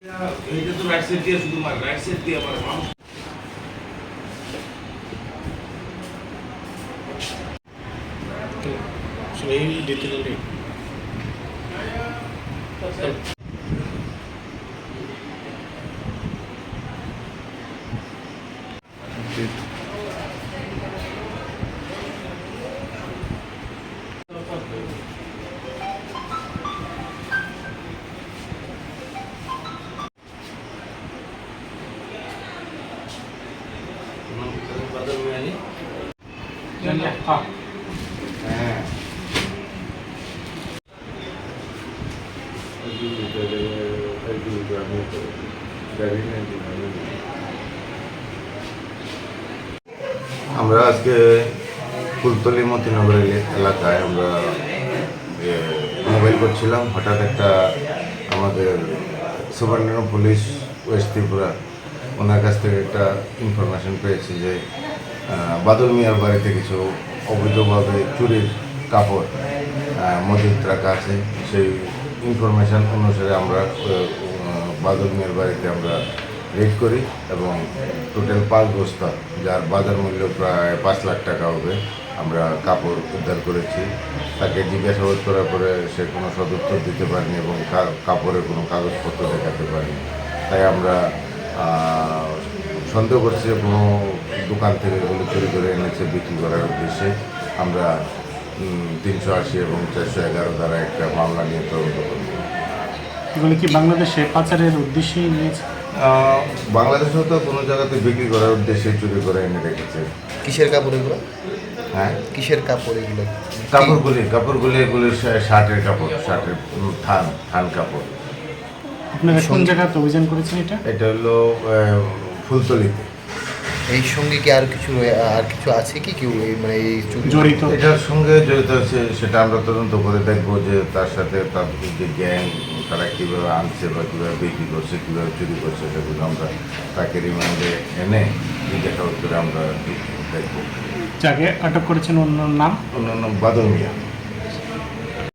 এটা তো right side দিয়ে শুধু মার রাইট সাইড দিয়ে আমার মানুষ এই ডিটেইললি আমরা আজকে ফুলতলি মতিনগর এলাকায় আমরা মোবাইল করছিলাম। হঠাৎ একটা আমাদের সুবর্ণগ্রাম পুলিশ ওয়েস্ট ত্রিপুরা ওনার কাছ থেকে একটা ইনফরমেশন পেয়েছি যে বাদল মিয়ার বাড়িতে কিছু অবৈধভাবে চুরির কাপড় মজুদ রাখা আছে। সেই ইনফরমেশন অনুসারে আমরা বাদল মিয়ার বাড়িতে আমরা রেড করি এবং টোটাল 5 বস্তা, যার বাজার মূল্য প্রায় 5 লাখ টাকা হবে, আমরা কাপড় উদ্ধার করেছি। তাকে জিজ্ঞাসাবাদ করার পরে সে কোনো সদুত্তর দিতে পারেনি এবং কাপড়ের কোনো কাগজপত্র দেখাতে পারেনি। তাই আমরা সন্দেহ করছি কোনো দোকান থেকে এগুলো চুরি করে এনেছে বিক্রি করার উদ্দেশ্যে। আমরা 380 এবং 411 দ্বারা একটা মামলা নিয়ে তদন্ত করব। এগুলো কি বাংলাদেশে পাচারের উদ্দেশ্যেই নিয়েছে? বাংলাদেশেও তো কোনো জায়গাতে বিক্রি করার উদ্দেশ্যে চুরি করে এনে রেখেছে। কিসের কাপড় এগুলো? হ্যাঁ, কিসের কাপড় এগুলো? কাপড়গুলি এগুলো শার্টের কাপড়, শার্টের থান কাপড়। আপনারা কোন জায়গাতে অভিযান করেছেন এটা? এটা হলো ফুলতলিতে। এই সঙ্গে কি আর কিছু আছে কি কেউ মানে এই জড়িত? এটার সঙ্গে জড়িত আছে সেটা আমরা তদন্ত করে দেখবো যে তার সাথে তার যে গ্যাং তারা কীভাবে আনছে বা কীভাবে বিক্রি করছে, কীভাবে চুরি করছে, সেগুলো আমরা তাকে রিমান্ডে এনে জিজ্ঞাসাবাদ করে আমরা দেখবো। যাকে আটক করেছেন অন্য নাম? অন্য বাদল মিয়া।